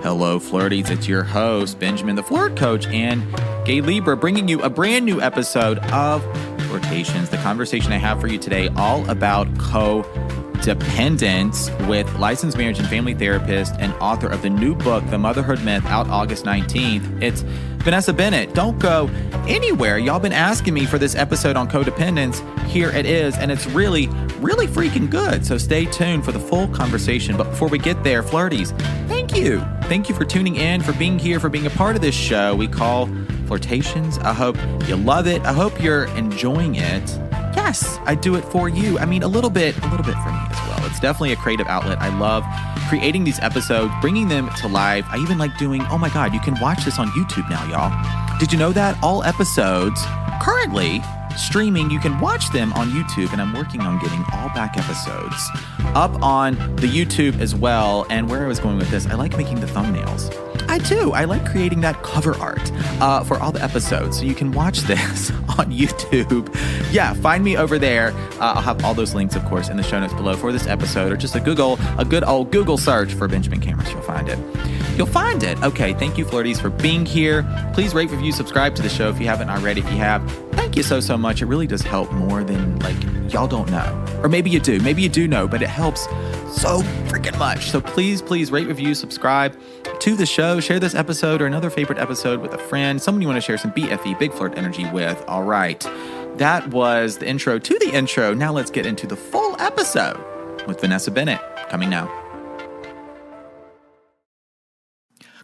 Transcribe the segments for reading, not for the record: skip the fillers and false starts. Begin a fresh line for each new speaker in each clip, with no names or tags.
Hello, Flirties. It's your host, Benjamin the Flirt Coach, and Gay Libra, bringing you a brand new episode of Flirtations. The conversation I have for you today, all about codependence, with licensed marriage and family therapist and author of the new book, The Motherhood Myth, out August 19th. It's Vanessa Bennett. Don't go anywhere. Y'all been asking me for this episode on codependence. Here it is, and it's really freaking good. So stay tuned for the full conversation. But before we get there, Flirties, thank you. Thank you for tuning in, for being here, for being a part of this show we call Flirtations. I hope you love it. I hope you're enjoying it. Yes, I do it for you. I mean, a little bit for me as well. It's definitely a creative outlet. I love creating these episodes, bringing them to life. I even like doing, oh my God, you can watch this on YouTube now, y'all. Did you know that? All episodes currently streaming, you can watch them on YouTube, and I'm working on getting all back episodes up on the YouTube as well. And where I was going with this, I like making the thumbnails. I do. I like creating that cover art for all the episodes, so you can watch this on YouTube. Yeah, find me over there. I'll have all those links, of course, in the show notes below for this episode, or just a good old Google search for Benjamin Cameras. You'll find it. Okay, thank you, Flirties, for being here. Please rate, review, subscribe to the show if you haven't already. If you have, thank you so much. It really does help more than, y'all don't know. Or maybe you do. Maybe you do know, but it helps so freaking much. So please rate, review, subscribe to the show. Share this episode or another favorite episode with a friend, someone you want to share some BFE, big flirt energy with. All right. That was the intro to the intro. Now let's get into the full episode with Vanessa Bennett, coming now.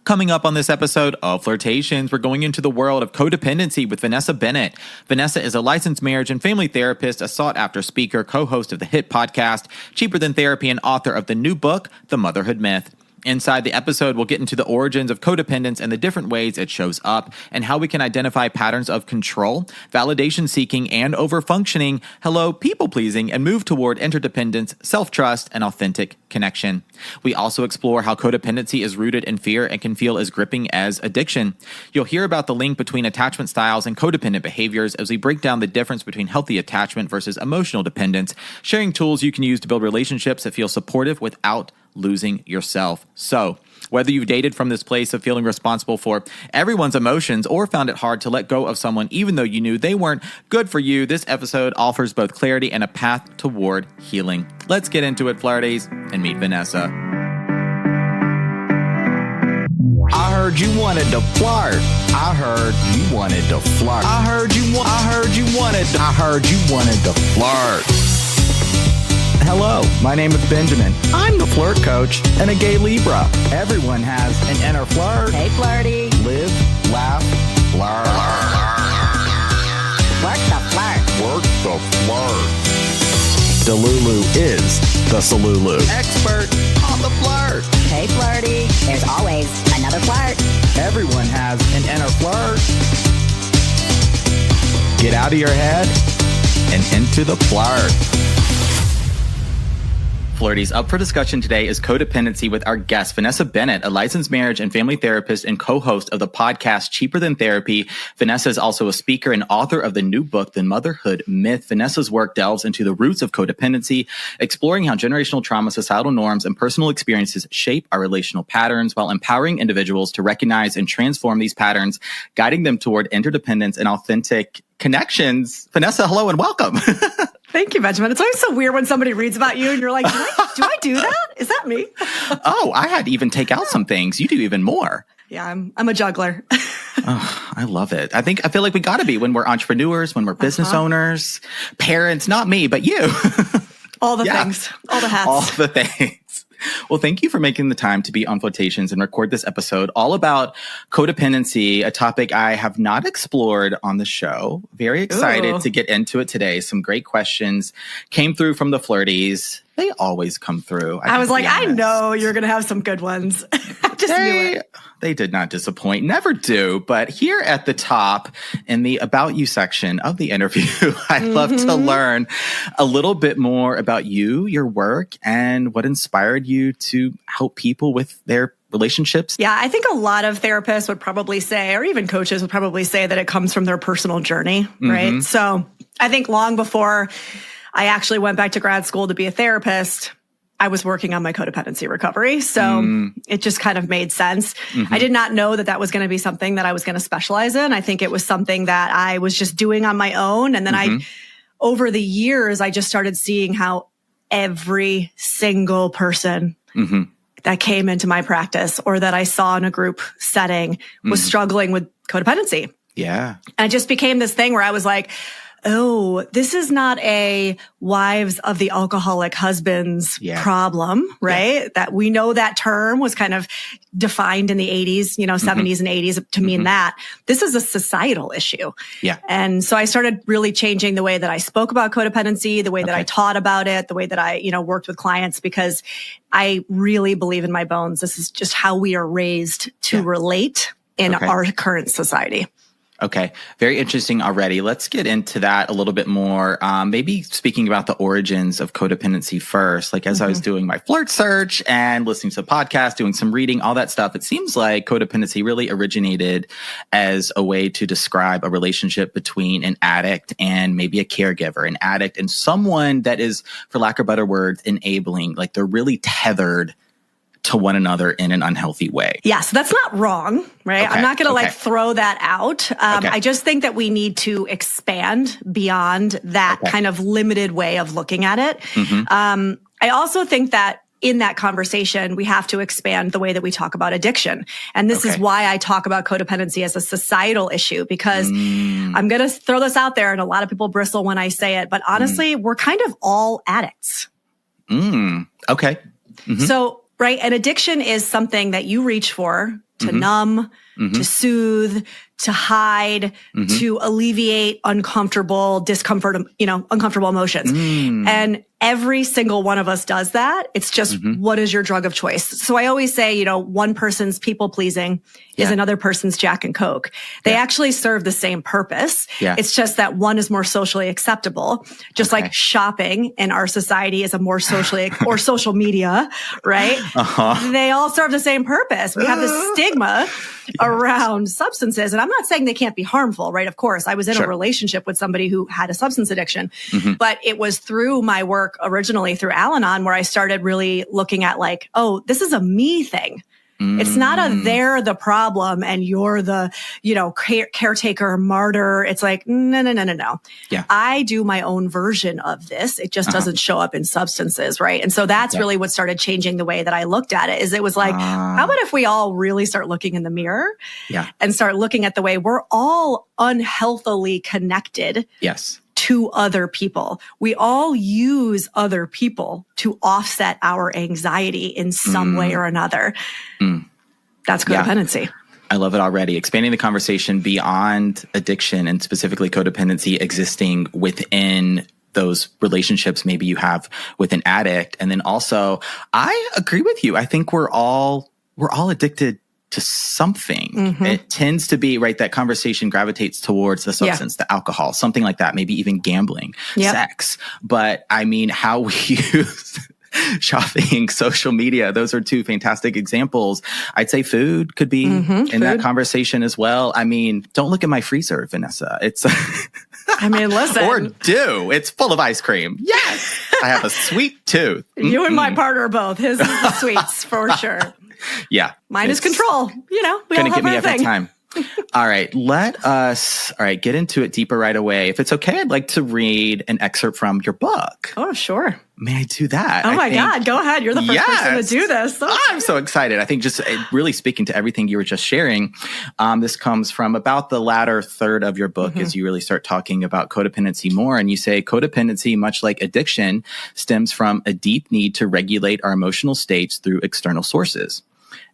Coming up on this episode of Flirtations, we're going into the world of codependency with Vanessa Bennett. Vanessa is a licensed marriage and family therapist, a sought-after speaker, co-host of the hit podcast, Cheaper Than Therapy, and author of the new book, The Motherhood Myth. Inside the episode, we'll get into the origins of codependence and the different ways it shows up, and how we can identify patterns of control, validation seeking, and overfunctioning, people-pleasing, and move toward interdependence, self-trust, and authentic connection. We also explore how codependency is rooted in fear and can feel as gripping as addiction. You'll hear about the link between attachment styles and codependent behaviors as we break down the difference between healthy attachment versus emotional dependence, sharing tools you can use to build relationships that feel supportive without losing yourself. So, whether you've dated from this place of feeling responsible for everyone's emotions or found it hard to let go of someone even though you knew they weren't good for you, this episode offers both clarity and a path toward healing. Let's get into it, Flirties, and meet Vanessa.
I heard you wanted to flirt. I heard you wanted to flirt. I heard you wanted to flirt. Hello, my name is Benjamin. I'm the Flirt Coach and a gay Libra. Everyone has an inner flirt.
Hey, Flirty.
Live, laugh, flirt.
Work the flirt.
Work the flirt. Delulu is the Salulu. Expert on the flirt.
Hey, Flirty. There's always another flirt.
Everyone has an inner flirt. Get out of your head and into the flirt.
Flirties, up for discussion today is codependency with our guest, Vanessa Bennett, a licensed marriage and family therapist and co-host of the podcast Cheaper Than Therapy. Vanessa is also a speaker and author of the new book, The Motherhood Myth. Vanessa's work delves into the roots of codependency, exploring how generational trauma, societal norms, and personal experiences shape our relational patterns while empowering individuals to recognize and transform these patterns, guiding them toward interdependence and authentic connections. Vanessa, hello and welcome.
Thank you, Benjamin. It's always so weird when somebody reads about you and you're like, do I do that? Is that me?
Oh, I had to even take out some things. You do even more.
Yeah, I'm a juggler.
Oh, I love it. I feel like we got to be when we're entrepreneurs, when we're business owners, parents, not me, but you.
All the things, all the hats.
All the things. Well, thank you for making the time to be on Flirtations and record this episode all about codependency, a topic I have not explored on the show. Very excited to get into it today. Some great questions came through from the Flirties. They always come through.
I was like, I know you're going to have some good ones. Just knew it.
They did not disappoint. Never do. But here at the top in the About You section of the interview, I'd love to learn a little bit more about you, your work, and what inspired you to help people with their relationships.
Yeah, I think a lot of therapists would probably say, or even coaches would probably say, that it comes from their personal journey, right? So I think long before I actually went back to grad school to be a therapist, I was working on my codependency recovery. So it just kind of made sense. I did not know that that was going to be something that I was going to specialize in. I think it was something that I was just doing on my own. And then over the years, I just started seeing how every single person that came into my practice or that I saw in a group setting was struggling with codependency.
Yeah.
And it just became this thing where I was like, oh, this is not a wives of the alcoholic husbands problem, right? Yeah. That we know that term was kind of defined in the 80s, 70s and 80s to mean that. This is a societal issue.
Yeah.
And so I started really changing the way that I spoke about codependency, the way that I taught about it, the way that I, worked with clients, because I really believe in my bones. This is just how we are raised to relate in our current society.
Okay. Very interesting already. Let's get into that a little bit more. Maybe speaking about the origins of codependency first. Like as I was doing my flirt search and listening to the podcast, doing some reading, all that stuff, it seems like codependency really originated as a way to describe a relationship between an addict and maybe a caregiver, an addict and someone that is, for lack of better words, enabling, like they're really tethered to one another in an unhealthy way.
Yeah, so that's not wrong, right? Okay, I'm not going to throw that out. I just think that we need to expand beyond that kind of limited way of looking at it. I also think that in that conversation, we have to expand the way that we talk about addiction. And this is why I talk about codependency as a societal issue, because I'm going to throw this out there and a lot of people bristle when I say it, but honestly, we're kind of all addicts.
Okay.
So, right. And addiction is something that you reach for to numb, to soothe, to hide, to alleviate uncomfortable discomfort, uncomfortable emotions. And every single one of us does that. It's just, what is your drug of choice? So I always say, one person's people pleasing is another person's Jack and Coke. They actually serve the same purpose. It's just that one is more socially acceptable, just like shopping in our society is a more socially, or social media, right? They all serve the same purpose. We have this stigma around substances. And I'm not saying they can't be harmful, right? Of course, I was in a relationship with somebody who had a substance addiction, but it was through my work originally through Al-Anon where I started really looking at like, oh, this is a me thing. It's not a they're the problem and you're the, caretaker, martyr. It's like, no. Yeah. I do my own version of this. It just doesn't show up in substances, right? And so that's really what started changing the way that I looked at it, is it was like, how about if we all really start looking in the mirror and start looking at the way we're all unhealthily connected to other people. We all use other people to offset our anxiety in some way or another. That's codependency.
Yeah. I love it already. Expanding the conversation beyond addiction and specifically codependency existing within those relationships maybe you have with an addict. And then also, I agree with you. I think we're all addicted to something. It tends to be, right, that conversation gravitates towards the substance, the alcohol, something like that, maybe even gambling, sex. But I mean, how we use shopping, social media, those are two fantastic examples. I'd say food could be in that conversation as well. I mean, don't look at my freezer, Vanessa. It's
I mean, listen.
Or do. It's full of ice cream. Yes. I have a sweet tooth.
You and my partner both. His is the sweets for sure.
Yeah.
Mine is control. We all have
gonna get me
our
every
thing.
time. All right. Let us, get into it deeper right away. If it's okay, I'd like to read an excerpt from your book.
Oh, sure.
May I do that?
Oh my God. Go ahead. You're the first person to do this.
I'm so excited. I think just really speaking to everything you were just sharing, this comes from about the latter third of your book as you really start talking about codependency more. And you say codependency, much like addiction, stems from a deep need to regulate our emotional states through external sources.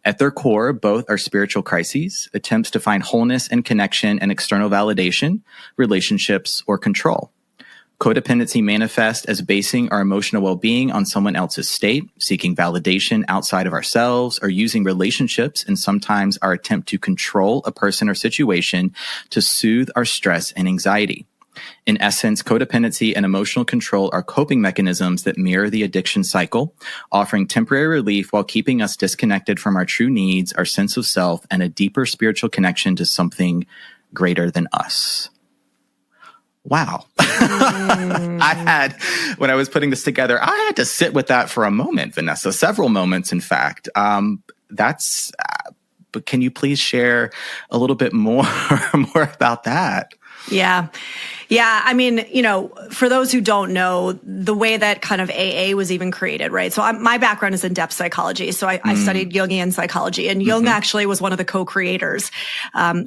At their core, both are spiritual crises, attempts to find wholeness and connection and external validation, relationships, or control. Codependency manifests as basing our emotional well-being on someone else's state, seeking validation outside of ourselves, or using relationships and sometimes our attempt to control a person or situation to soothe our stress and anxiety. In essence, codependency and emotional control are coping mechanisms that mirror the addiction cycle, offering temporary relief while keeping us disconnected from our true needs, our sense of self, and a deeper spiritual connection to something greater than us. Wow. When I was putting this together, I had to sit with that for a moment, Vanessa, several moments, in fact. But can you please share a little bit more about that?
Yeah. Yeah. I mean, for those who don't know, the way that kind of AA was even created, right? So my background is in depth psychology. So I studied Jungian psychology, and Jung actually was one of the co-creators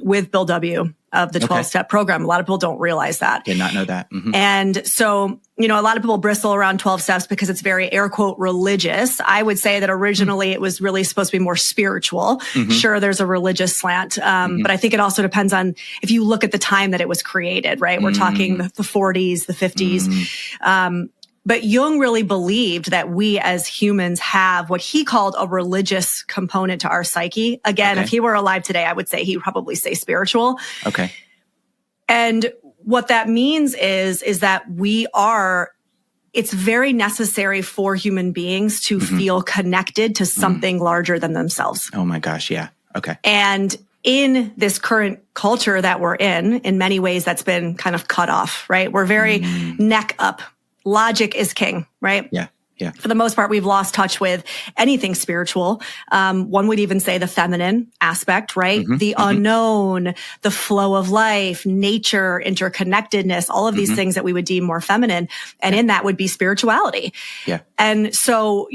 with Bill W. of the 12-step program. A lot of people don't realize that.
Did not know that.
And so, a lot of people bristle around 12 steps because it's very air quote religious. I would say that originally it was really supposed to be more spiritual. Sure, there's a religious slant. But I think it also depends on if you look at the time that it was created, right? We're talking the 40s, the 50s. But Jung really believed that we as humans have what he called a religious component to our psyche. Again, if he were alive today, I would say he'd probably say spiritual.
Okay.
And what that means is that it's very necessary for human beings to feel connected to something larger than themselves.
Oh my gosh. Yeah. Okay.
And in this current culture that we're in many ways, that's been kind of cut off, right? We're very neck up. Logic is king, right?
Yeah. Yeah.
For the most part, we've lost touch with anything spiritual. One would even say the feminine aspect, right? The unknown, the flow of life, nature, interconnectedness, all of these things that we would deem more feminine. And in that would be spirituality.
Yeah.
And so,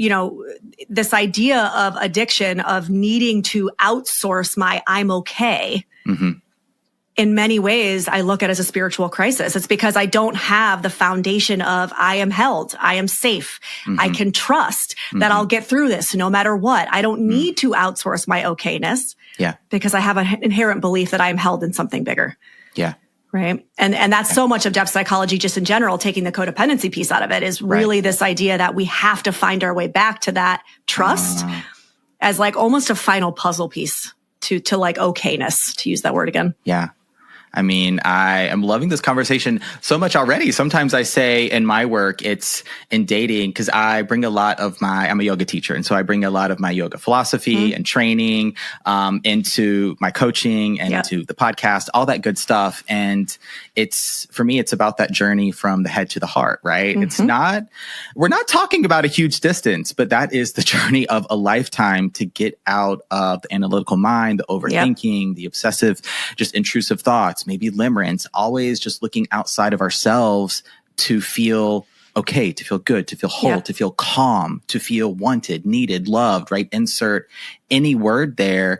this idea of addiction, of needing to outsource my I'm okay. In many ways, I look at it as a spiritual crisis. It's because I don't have the foundation of I am held, I am safe, I can trust that I'll get through this no matter what. I don't need to outsource my okayness because I have an inherent belief that I'm held in something bigger.
Yeah.
Right. And that's so much of depth psychology just in general, taking the codependency piece out of it is really this idea that we have to find our way back to that trust as like almost a final puzzle piece to like okayness, to use that word again.
Yeah. I mean, I am loving this conversation so much already. Sometimes I say in my work, it's in dating, because I bring I'm a yoga teacher. And so I bring a lot of my yoga philosophy and training into my coaching and into the podcast, all that good stuff. And for me, it's about that journey from the head to the heart, right? We're not talking about a huge distance, but that is the journey of a lifetime to get out of the analytical mind, the overthinking, the obsessive, just intrusive thoughts, maybe limerence, always just looking outside of ourselves to feel okay, to feel good, to feel whole, to feel calm, to feel wanted, needed, loved, right? Insert any word there.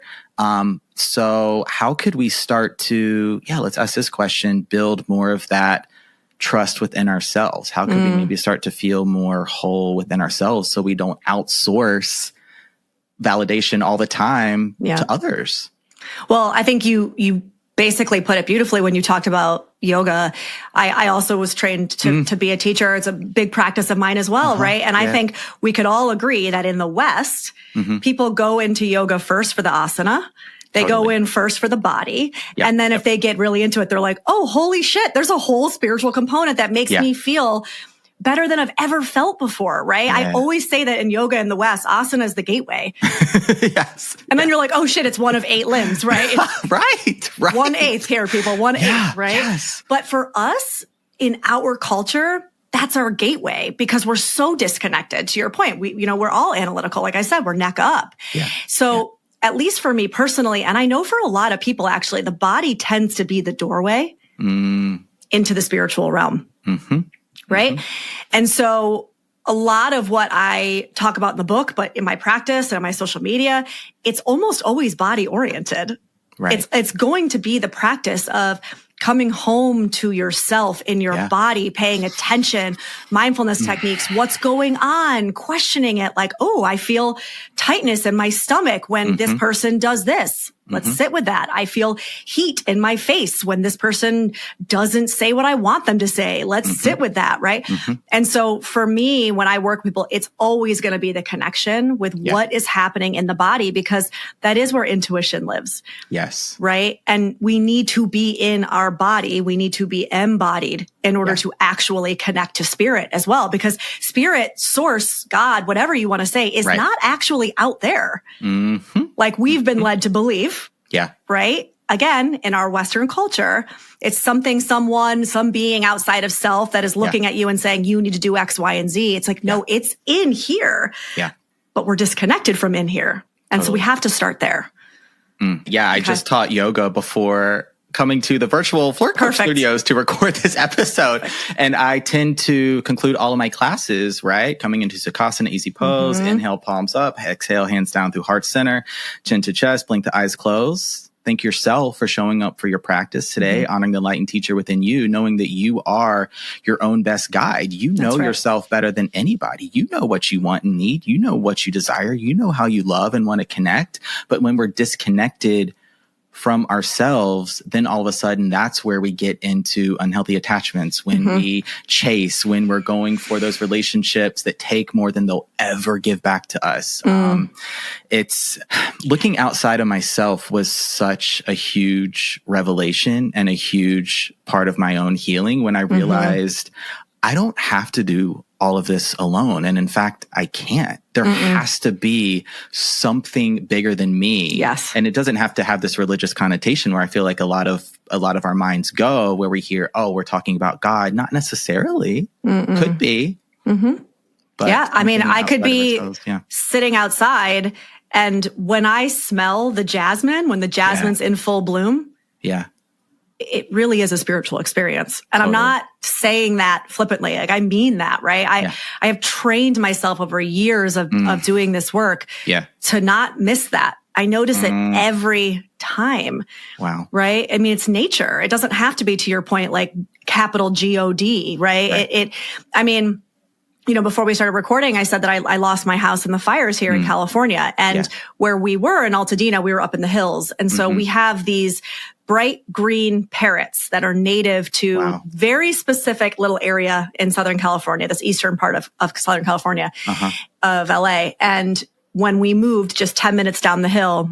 So how could we start to, let's ask this question, build more of that trust within ourselves? How could we maybe start to feel more whole within ourselves so we don't outsource validation all the time to others?
Well, I think you basically put it beautifully when you talked about yoga. I also was trained to be a teacher. It's a big practice of mine as well, right? And I think we could all agree that in the West, people go into yoga first for the asana. They go in first for the body. And then if they get really into it, they're like, oh, holy shit, there's a whole spiritual component that makes me feel better than I've ever felt before, right? I always say that in yoga in the West, asana is the gateway. And then you're like, oh shit, it's one of 8 limbs, right?
Right.
1/8 here, people, 1/8, right?
Yes.
But for us in our culture, that's our gateway because we're so disconnected. To your point, we're all analytical. Like I said, we're neck up. So at least for me personally, and I know for a lot of people, actually, the body tends to be the doorway into the spiritual realm. Right. And so a lot of what I talk about in the book, but in my practice and my social media, it's almost always body oriented.
Right.
It's going to be the practice of coming home to yourself in your body, paying attention, mindfulness techniques, what's going on, questioning it like, oh, I feel tightness in my stomach when this person does this. Let's sit with that. I feel heat in my face when this person doesn't say what I want them to say. Let's sit with that, right? And so for me, when I work with people, it's always going to be the connection with what is happening in the body because that is where intuition lives.
Yes.
Right? And we need to be in our body. We need to be embodied in order to actually connect to spirit as well, because spirit, source, God, whatever you want to say, is not actually out there. Like we've been led to believe.
Yeah.
Right? again, in our Western culture, it's something, someone, some being outside of self that is looking at you and saying, you need to do X, Y, and Z. It's like, no, it's in here, but we're disconnected from in here. And so we have to start there.
Yeah, I just taught yoga before coming to the virtual Flirt Coach studios to record this episode. And I tend to conclude all of my classes, right? Coming into Sukhasana, easy pose, inhale, palms up, exhale, hands down through heart center, chin to chest, blink the eyes closed. Thank yourself for showing up for your practice today, honoring the light and teacher within you, knowing that you are your own best guide. You know yourself better than anybody. You know what you want and need. You know what you desire. You know how you love and want to connect. But when we're disconnected from ourselves, then all of a sudden that's where we get into unhealthy attachments, when we chase, when we're going for those relationships that take more than they'll ever give back to us. It's looking outside of myself was such a huge revelation and a huge part of my own healing when I realized I don't have to do all of this alone. And in fact, I can't. There has to be something bigger than me.
Yes.
And it doesn't have to have this religious connotation where I feel like a lot of our minds go, where we hear, oh, we're talking about God. Not necessarily. Could be. But
yeah. I mean, I could be sitting outside, and when I smell the jasmine, when the jasmine's in full bloom, it really is a spiritual experience. And I'm not saying that flippantly. Like, I mean that, right? I have trained myself over years of doing this work to not miss that. I notice it every time.
Wow.
Right? I mean, it's nature. It doesn't have to be, to your point, like capital God, right? I mean, you know, before we started recording, I said that I lost my house in the fires here in California. And where we were in Altadena, we were up in the hills. And so we have these bright green parrots that are native to very specific little area in Southern California, this eastern part of Southern California, of LA. And when we moved just 10 minutes down the hill,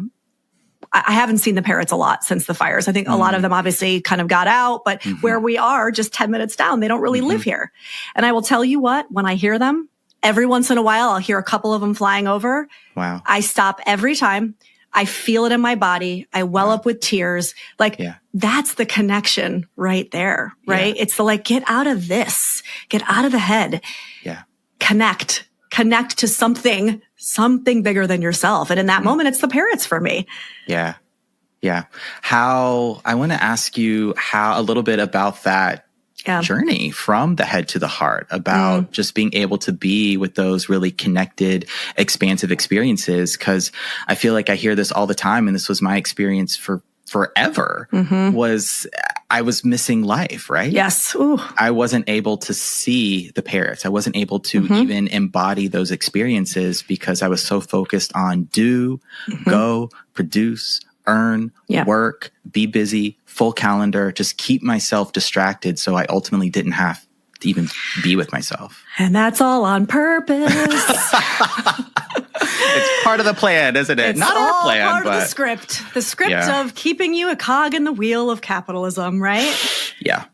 I haven't seen the parrots a lot since the fires. I think a lot of them obviously kind of got out, but where we are just 10 minutes down, they don't really live here. And I will tell you what, when I hear them, every once in a while, I'll hear a couple of them flying over.
Wow.
I stop every time. I feel it in my body. I well up with tears. Like, that's the connection right there, right? It's the, like, get out of this, get out of the head. Connect to something bigger than yourself. And in that moment, it's the parrots for me.
Yeah. I want to ask you a little bit about that journey from the head to the heart, about just being able to be with those really connected, expansive experiences. Cause I feel like I hear this all the time. And this was my experience for forever, was I was missing life, right?
Yes. Ooh.
I wasn't able to see the parrots. I wasn't able to even embody those experiences because I was so focused on do, go, produce, earn, work, be busy, full calendar, just keep myself distracted. So I ultimately didn't have to even be with myself.
And that's all on purpose.
It's part of the plan, isn't it?
It's
not
all
our plan,
part
but
of the script of keeping you a cog in the wheel of capitalism, right?
Yeah.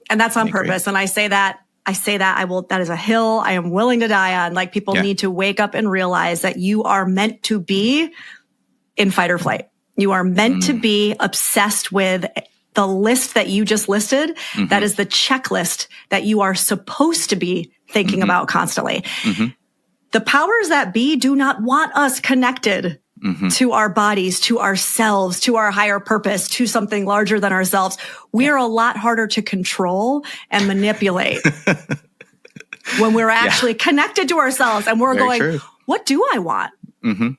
And that's on purpose. And I say that that is a hill I am willing to die on. Like, people need to wake up and realize that you are meant to be in fight or flight. You are meant to be obsessed with the list that you just listed. That is the checklist that you are supposed to be thinking about constantly. The powers that be do not want us connected to our bodies, to ourselves, to our higher purpose, to something larger than ourselves. We are a lot harder to control and manipulate when we're actually connected to ourselves and we're going, what do I want?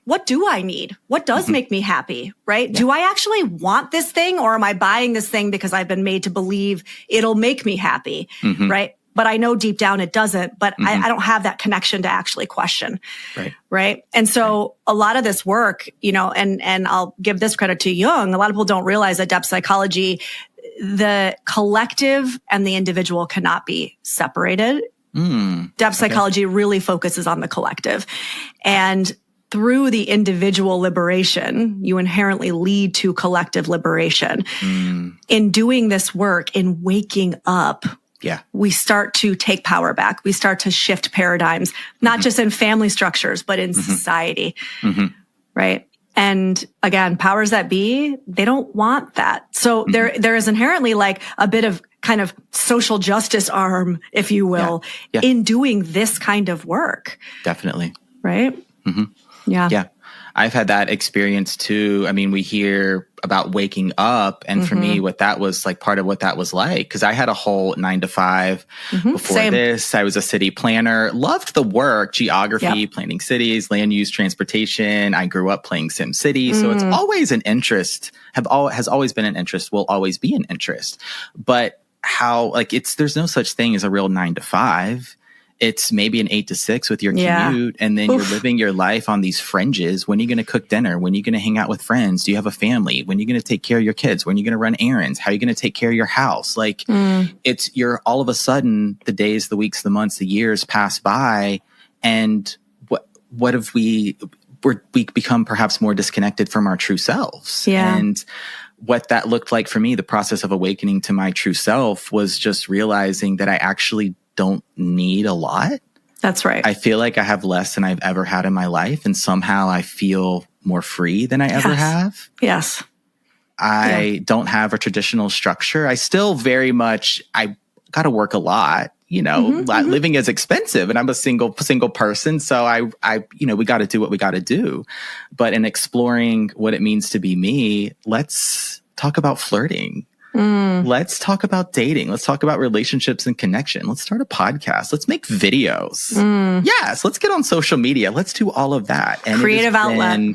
What do I need? What does make me happy, right? Do I actually want this thing, or am I buying this thing because I've been made to believe it'll make me happy, right? But I know deep down it doesn't, but I don't have that connection to actually question, right? And so a lot of this work, you know, and I'll give this credit to Jung, a lot of people don't realize that depth psychology, the collective and the individual cannot be separated. Depth psychology really focuses on the collective. And through the individual liberation, you inherently lead to collective liberation. In doing this work, in waking up, we start to take power back. We start to shift paradigms, not just in family structures, but in society, right? And again, powers that be, they don't want that. So there is inherently like a bit of kind of social justice arm, if you will, in doing this kind of work.
Definitely.
Right? Yeah.
Yeah. I've had that experience too. I mean, we hear about waking up, and for me, what that was like, part of what that was like, because I had a whole 9 to 5 before this. I was a city planner, loved the work, geography, planning cities, land use, transportation. I grew up playing Sim City. So it's always an interest, has always been an interest, will always be an interest. But how, like, there's no such thing as a real 9 to 5. It's maybe an 8 to 6 with your commute, and then you're living your life on these fringes. When are you going to cook dinner? When are you going to hang out with friends? Do you have a family? When are you going to take care of your kids? When are you going to run errands? How are you going to take care of your house? Like, you're all of a sudden, the days, the weeks, the months, the years pass by, and what have we become perhaps more disconnected from our true selves.
Yeah.
And what that looked like for me, the process of awakening to my true self, was just realizing that I actually don't need a lot.
That's right.
I feel like I have less than I've ever had in my life, and somehow I feel more free than I ever have.
Yes.
I don't have a traditional structure. I still very much, I got to work a lot. You know, living is expensive, and I'm a single person. So I we got to do what we got to do. But in exploring what it means to be me, let's talk about flirting. Let's talk about dating. Let's talk about relationships and connection. Let's start a podcast. Let's make videos. Yes, let's get on social media. Let's do all of that. And
creative outlet.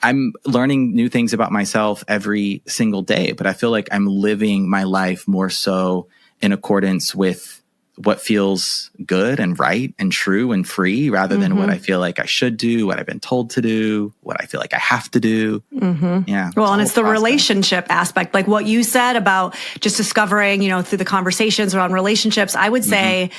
I'm learning new things about myself every single day, but I feel like I'm living my life more so in accordance with what feels good and right and true and free, rather than what I feel like I should do, what I've been told to do, what I feel like I have to do. Yeah.
Well, and it's the relationship aspect, like what you said about just discovering, through the conversations around relationships. I would say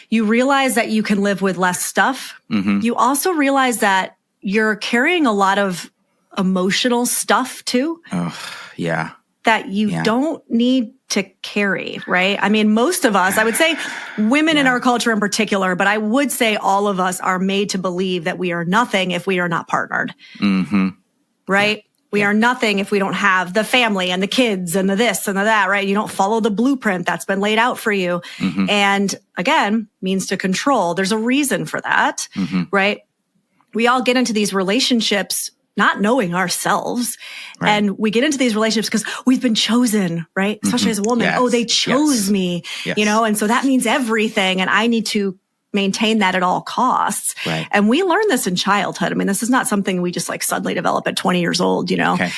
you realize that you can live with less stuff. You also realize that you're carrying a lot of emotional stuff too.
Oh, yeah.
That you don't need to carry, right? I mean, most of us, I would say women in our culture in particular, but I would say all of us are made to believe that we are nothing if we are not partnered, right? We are nothing if we don't have the family and the kids and the this and the that, right? You don't follow the blueprint that's been laid out for you. And again, means to control. There's a reason for that, right? We all get into these relationships not knowing ourselves. Right. And we get into these relationships because we've been chosen, right? Especially as a woman.
Yes.
Oh, they chose me, and so that means everything. And I need to maintain that at all costs.
Right.
And we learn this in childhood. I mean, this is not something we just like suddenly develop at 20 years old, Okay.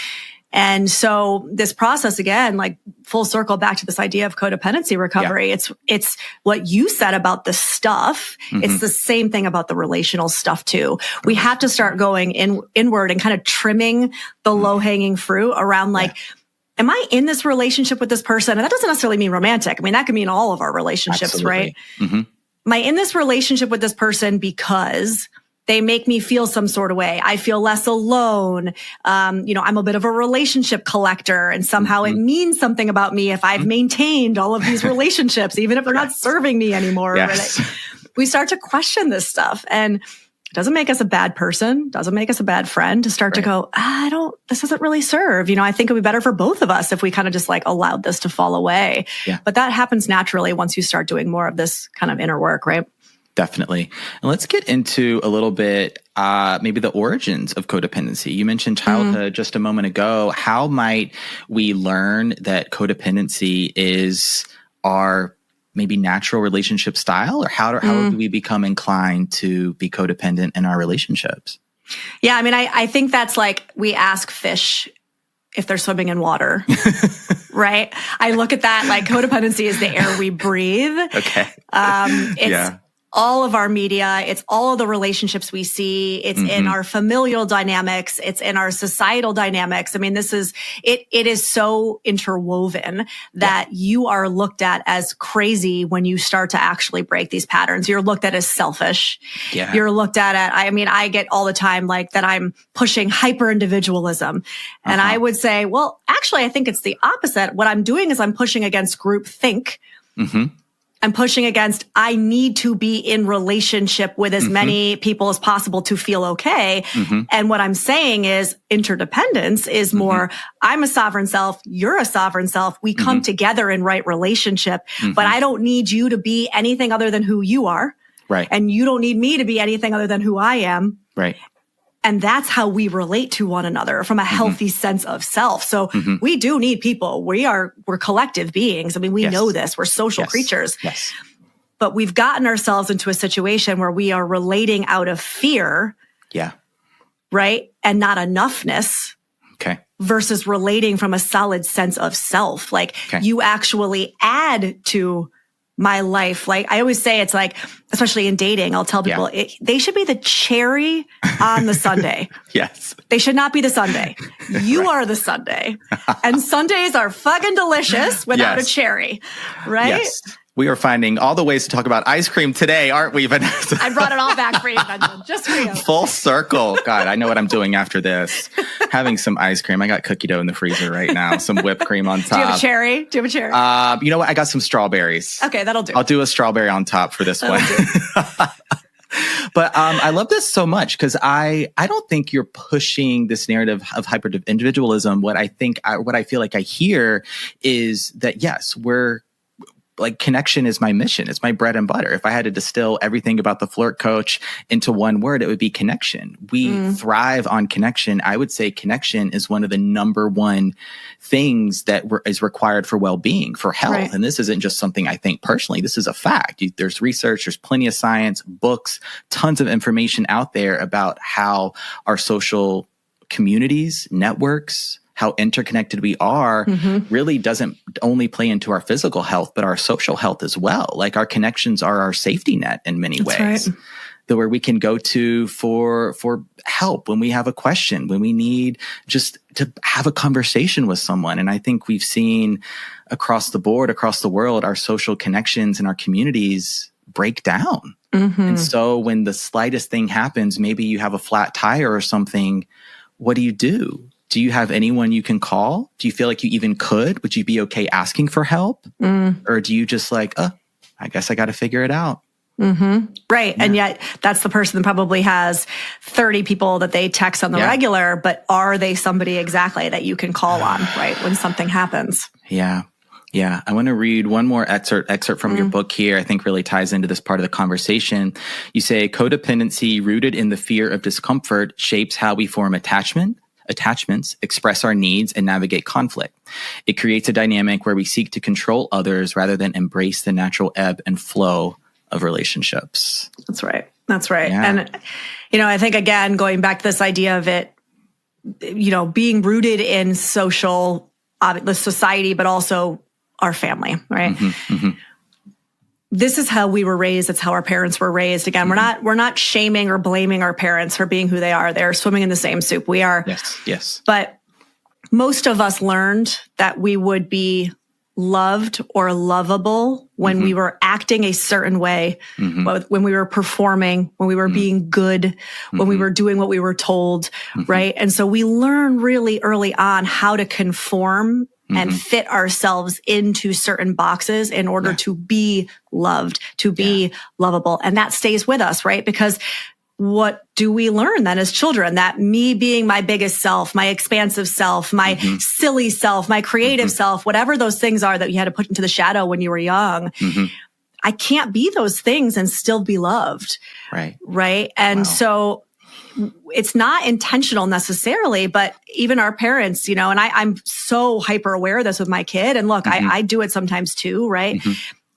And so this process, again, like full circle back to this idea of codependency recovery, it's what you said about the stuff. It's the same thing about the relational stuff too. We have to start going inward and kind of trimming the low hanging fruit around like, am I in this relationship with this person? And that doesn't necessarily mean romantic. I mean, that could mean all of our relationships, right? Am I in this relationship with this person because they make me feel some sort of way? I feel less alone. I'm a bit of a relationship collector, and somehow it means something about me if I've maintained all of these relationships, even if they're not serving me anymore.
Yes.
Right? We start to question this stuff, and it doesn't make us a bad person, doesn't make us a bad friend to start to go, this doesn't really serve. I think it would be better for both of us if we kind of just like allowed this to fall away. Yeah. But that happens naturally once you start doing more of this kind of inner work, right?
Definitely. And let's get into a little bit, maybe the origins of codependency. You mentioned childhood just a moment ago. How might we learn that codependency is our maybe natural relationship style, or how do we become inclined to be codependent in our relationships?
Yeah. I mean, I think that's like we ask fish if they're swimming in water, right? I look at that like codependency is the air we breathe.
Okay.
It's all of our media. It's all of the relationships we see. It's in our familial dynamics. It's in our societal dynamics. I mean, it is so interwoven that you are looked at as crazy when you start to actually break these patterns. You're looked at as selfish. Yeah. You're looked at I get all the time like that I'm pushing hyper individualism. And I would say, well, actually, I think it's the opposite. What I'm doing is I'm pushing against group think. I'm pushing against, I need to be in relationship with as many people as possible to feel okay. And what I'm saying is interdependence is more, I'm a sovereign self, you're a sovereign self. We come together in right relationship, but I don't need you to be anything other than who you are.
Right.
And you don't need me to be anything other than who I am.
Right.
And that's how we relate to one another from a healthy sense of self. So we do need people. We're collective beings. I mean, we know this. We're social creatures.
Yes.
But we've gotten ourselves into a situation where we are relating out of fear.
Yeah.
Right? And not enoughness.
Okay.
Versus relating from a solid sense of self. Like you actually add to my life. Like I always say, it's like, especially in dating, I'll tell people they should be the cherry on the sundae.
Yes.
They should not be the sundae. You are the sundae. And sundaes are fucking delicious without a cherry. Right?
Yes. We are finding all the ways to talk about ice cream today, aren't we, Vanessa?
I brought it all back for you, Benjamin. Just for you.
Full circle. God, I know what I'm doing after this. Having some ice cream. I got cookie dough in the freezer right now. Some whipped cream on top.
Do you have a cherry?
You know what? I got some strawberries.
Okay, that'll do.
I'll do a strawberry on top for this one. But I love this so much because I don't think you're pushing this narrative of hyper individualism. What I feel like I hear is that, yes, we're like connection is my mission. It's my bread and butter. If I had to distill everything about the Flirt Coach into one word, it would be connection. We thrive on connection. I would say connection is one of the number one things that is required for well-being, for health. Right. And this isn't just something I think personally. This is a fact. There's research, there's plenty of science, books, tons of information out there about how our social communities, networks, how interconnected we are really doesn't only play into our physical health, but our social health as well. Like our connections are our safety net in many ways. Right. Where we can go to for help when we have a question, when we need just to have a conversation with someone. And I think we've seen across the board, across the world, our social connections and our communities break down. And so when the slightest thing happens, maybe you have a flat tire or something, what do you do? Do you have anyone you can call? Do you feel like you even could? Would you be okay asking for help? Or do you just like, I guess I got to figure it out?
Right. Yeah. And yet that's the person that probably has 30 people that they text on the regular, but are they somebody exactly that you can call on, right? When something happens.
Yeah. Yeah. I want to read one more excerpt from your book here. I think really ties into this part of the conversation. You say codependency rooted in the fear of discomfort shapes how we form attachments, express our needs, and navigate conflict. It creates a dynamic where we seek to control others rather than embrace the natural ebb and flow of relationships.
That's right. That's right.
Yeah.
And, I think, again, going back to this idea of it, being rooted in the society, but also our family, right? This is how we were raised. It's how our parents were raised. Again, we're not shaming or blaming our parents for being who they are. They're swimming in the same soup we are.
Yes.
But most of us learned that we would be loved or lovable when we were acting a certain way, when we were performing, when we were being good, when we were doing what we were told, right? And so we learn really early on how to conform and fit ourselves into certain boxes in order to be loved, to be lovable. And that stays with us, right? Because what do we learn then as children? That me being my biggest self, my expansive self, my silly self, my creative self, whatever those things are that you had to put into the shadow when you were young, I can't be those things and still be loved. Right. And so it's not intentional necessarily, but even our parents, and I'm so hyper aware of this with my kid. And look, I do it sometimes too, right?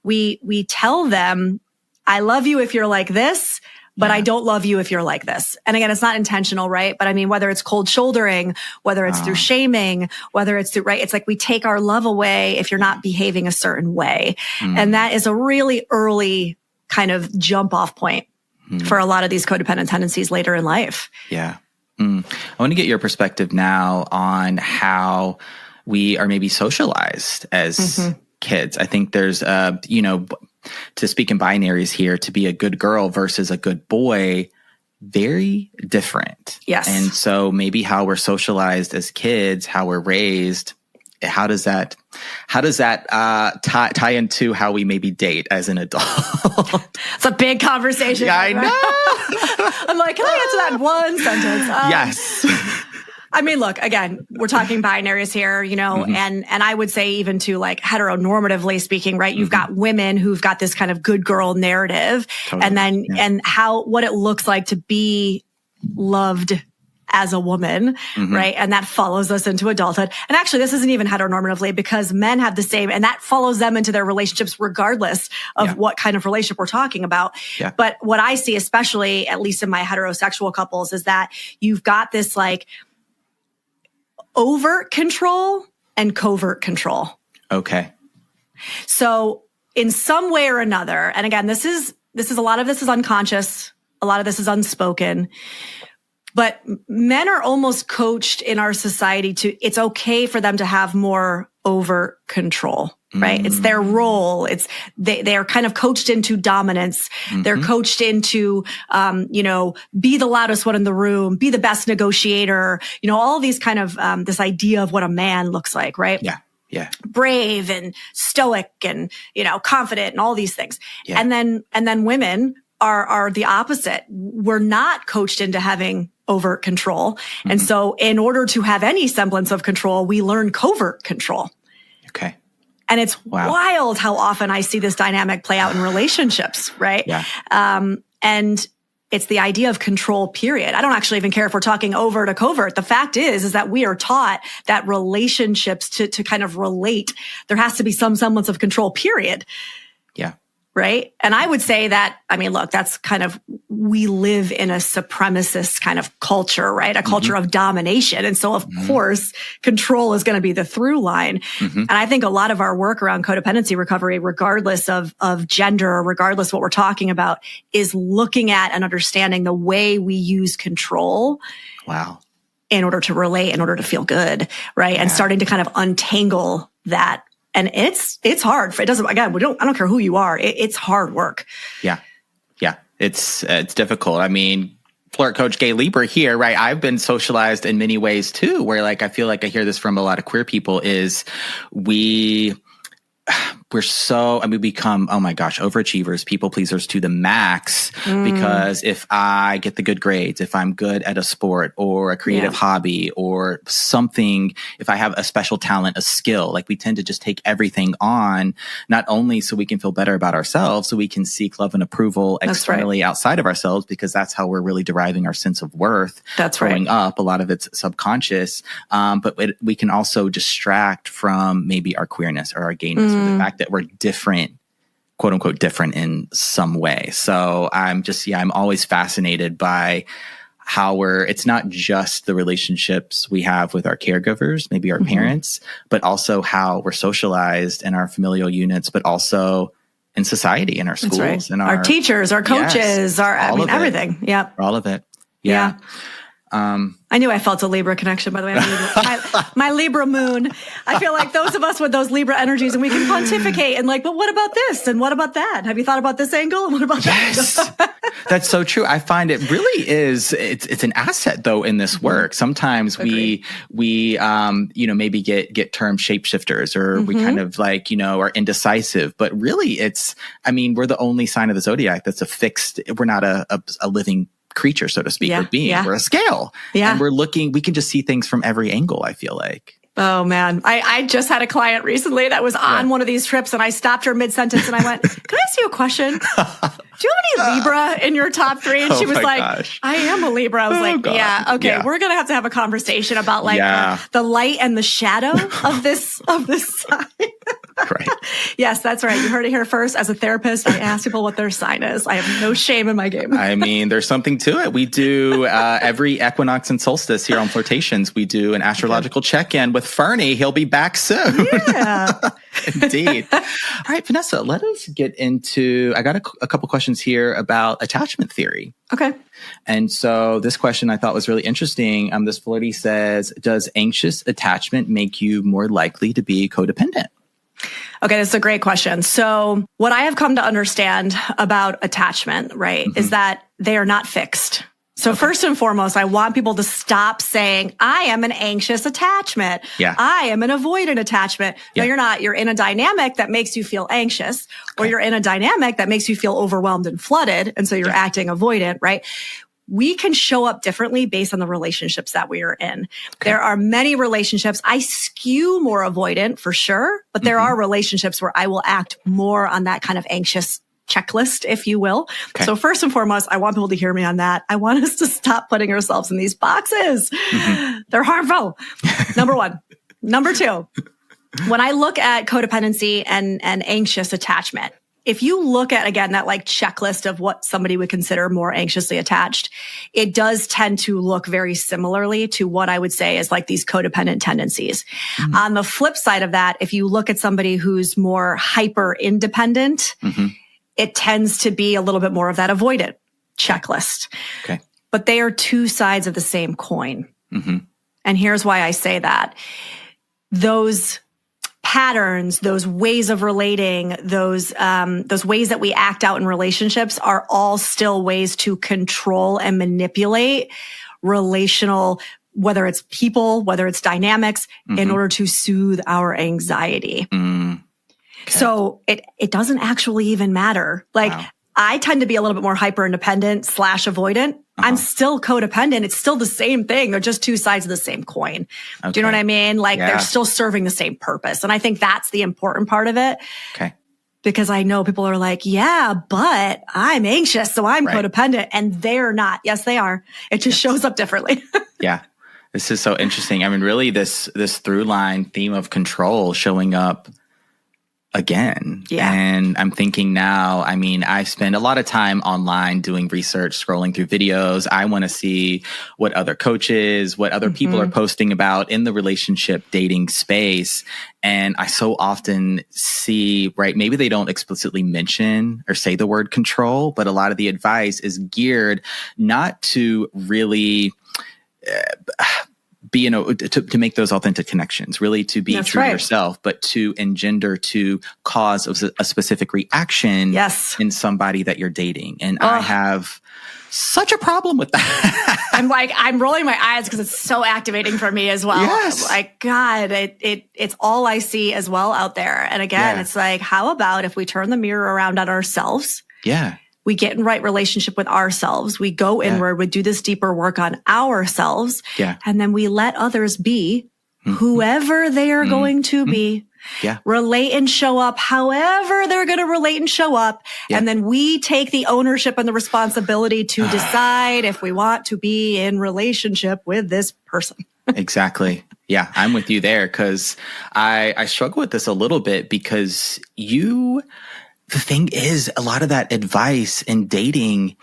We tell them, I love you if you're like this, but I don't love you if you're like this. And again, it's not intentional, right? But I mean, whether it's cold shouldering, whether it's through shaming, whether it's through, right? It's like we take our love away if you're not behaving a cerwant way. And that is a really early kind of jump off point for a lot of these codependent tendencies later in life. Yeah.
I want to get your perspective now on how we are maybe socialized as kids. I think there's, to speak in binaries here, to be a good girl versus a good boy, very different.
Yes.
And so maybe how we're socialized as kids, how we're raised how does that tie into how we maybe date as an adult?
It's a big conversation.
Yeah, I know.
I'm like, can I answer that in one sentence?
Yes.
I mean, look, again, we're talking binaries here, and I would say even to like heteronormatively speaking, right? You've got women who've got this kind of good girl narrative, and then and what it looks like to be loved as a woman, right? And that follows us into adulthood. And actually, this isn't even heteronormatively because men have the same, and that follows them into their relationships regardless of what kind of relationship we're talking about.
Yeah.
But what I see, especially at least in my heterosexual couples, is that you've got this like overt control and covert control.
Okay.
So in some way or another, and again, this is a lot of this is unconscious. A lot of this is unspoken. But men are almost coached in our society it's okay for them to have more overt control, right? It's their role. They are kind of coached into dominance. They're coached into, be the loudest one in the room, be the best negotiator, all these kind of, this idea of what a man looks like, right?
Yeah. Yeah.
Brave and stoic and, confident and all these things.
Yeah.
And then women are the opposite. We're not coached into having overt control. And so in order to have any semblance of control, we learn covert control.
Okay.
And it's wild how often I see this dynamic play out in relationships, right?
Yeah.
And it's the idea of control, period. I don't actually even care if we're talking overt or covert. The fact is that we are taught that relationships to kind of relate, there has to be some semblance of control, period.
Yeah.
Right. And I would say that, I mean, look, that's kind of, we live in a supremacist kind of culture, right? A culture of domination. And so of course, control is going to be the through line. And I think a lot of our work around codependency recovery, regardless of gender, regardless of what we're talking about, is looking at and understanding the way we use control.
Wow.
In order to relate, in order to feel good. Right. And starting to kind of untangle that. And it's hard. It doesn't, again, I don't care who you are. It's hard work.
Yeah. Yeah. It's difficult. I mean, flirt coach Gay Libra here, right? I've been socialized in many ways too, where like, I feel like I hear this from a lot of queer people is we become, oh my gosh, overachievers, people pleasers to the max, because if I get the good grades, if I'm good at a sport or a creative hobby or something, if I have a special talent, a skill, like we tend to just take everything on, not only so we can feel better about ourselves, so we can seek love and approval externally outside of ourselves, because that's how we're really deriving our sense of worth.
That's
growing up. A lot of it's subconscious. But we can also distract from maybe our queerness or our gayness or the fact that we're different, quote unquote, different in some way. So I'm always fascinated by how it's not just the relationships we have with our caregivers, maybe our parents, but also how we're socialized in our familial units, but also in society, in our schools, and
our teachers, our coaches, everything. Yep.
All of it. Yeah.
I knew I felt a Libra connection, by the way. My Libra moon. I feel like those of us with those Libra energies, and we can pontificate and like, but what about this? And what about that? Have you thought about this angle? And what about that angle?
That's so true. I find it really is, it's an asset though in this work. Sometimes we maybe get termed shapeshifters, or we kind of like, are indecisive, but really we're the only sign of the zodiac that's we're not a living creature, so to speak, or being. We're a scale. And we can just see things from every angle, I feel like.
Oh man. I just had a client recently that was on one of these trips, and I stopped her mid-sentence and I went, can I ask you a question? Do you have any Libra in your top 3? And she was like, I am a Libra. I was like,
God.
yeah, okay. Yeah. We're going to have a conversation about like the light and the shadow of this sign.
Right.
Yes, that's right. You heard it here first. As a therapist, I ask people what their sign is. I have no shame in my game.
I mean, there's something to it. We do every equinox and solstice here on Flirtations. We do an astrological check-in with Fernie. He'll be back soon.
Yeah.
Indeed. All right, Vanessa, let us get into, I got a couple questions here about attachment theory.
Okay.
And so this question I thought was really interesting. This flirty says, does anxious attachment make you more likely to be codependent?
Okay, that's a great question. So what I have come to understand about attachment, right, is that they are not fixed. So first and foremost, I want people to stop saying, I am an anxious attachment.
Yeah.
I am an avoidant attachment.
Yeah.
No, you're not. You're in a dynamic that makes you feel anxious, or you're in a dynamic that makes you feel overwhelmed and flooded. And so you're acting avoidant, right? We can show up differently based on the relationships that we are in. There are many relationships. I skew more avoidant for sure, but there are relationships where I will act more on that kind of anxious checklist, if you will.
Okay.
So first and foremost, I want people to hear me on that. I want us to stop putting ourselves in these boxes. They're harmful. Number one. Number two, when I look at codependency and anxious attachment, if you look at, again, that like checklist of what somebody would consider more anxiously attached, it does tend to look very similarly to what I would say is like these codependent tendencies. On the flip side of that, if you look at somebody who's more hyper independent, it tends to be a little bit more of that avoidant checklist.
Okay.
But they are two sides of the same coin. And here's why I say that. Those patterns, those ways of relating, those ways that we act out in relationships are all still ways to control and manipulate relational, whether it's people, whether it's dynamics, in order to soothe our anxiety. Okay. So it doesn't actually even matter. Like I tend to be a little bit more hyper independent / avoidant. I'm still codependent. It's still the same thing. They're just two sides of the same coin. Do you know what I mean? Like they're still serving the same purpose. And I think that's the important part of it.
Okay.
Because I know people are like, yeah, but I'm anxious, so I'm codependent. And they're not. Yes, they are. It just shows up differently.
Yeah. This is so interesting. I mean, really this through line theme of control showing up again.
Yeah.
And I'm thinking now, I mean, I spend a lot of time online doing research, scrolling through videos. I want to see what other coaches, what other people are posting about in the relationship dating space. And I so often see, right, maybe they don't explicitly mention or say the word control, but a lot of the advice is geared not to really be, to make those authentic connections, really to be true to yourself, but to engender, to cause a specific reaction in somebody that you're dating. And I have such a problem with that.
I'm rolling my eyes because it's so activating for me as well.
Yes.
Like, God, it's all I see as well out there. And again, it's like, how about if we turn the mirror around on ourselves?
Yeah.
We get in right relationship with ourselves. We go inward. We do this deeper work on ourselves.
Yeah.
And then we let others be whoever they are going to be.
Yeah.
Relate and show up however they're going to relate and show up.
Yeah.
And then we take the ownership and the responsibility to decide if we want to be in relationship with this person.
Exactly. Yeah, I'm with you there because I struggle with this a little bit because the thing is, a lot of that advice in dating,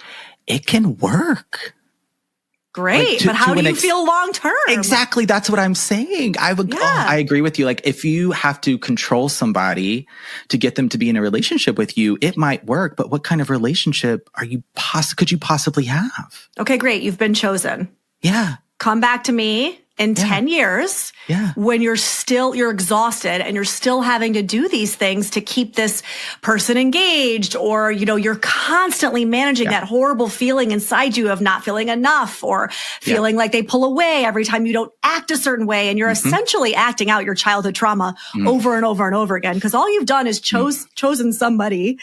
it can work.
Great. But how do you feel long term?
Exactly. That's what I'm saying. I agree with you. Like if you have to control somebody to get them to be in a relationship with you, it might work. But what kind of relationship could you possibly have?
Okay, great. You've been chosen.
Yeah.
Come back to me in 10 years when you're exhausted and you're still having to do these things to keep this person engaged, or, you're constantly managing that horrible feeling inside you of not feeling enough or feeling like they pull away every time you don't act a certain way. And you're essentially acting out your childhood trauma over and over and over again. Because all you've done is chosen somebody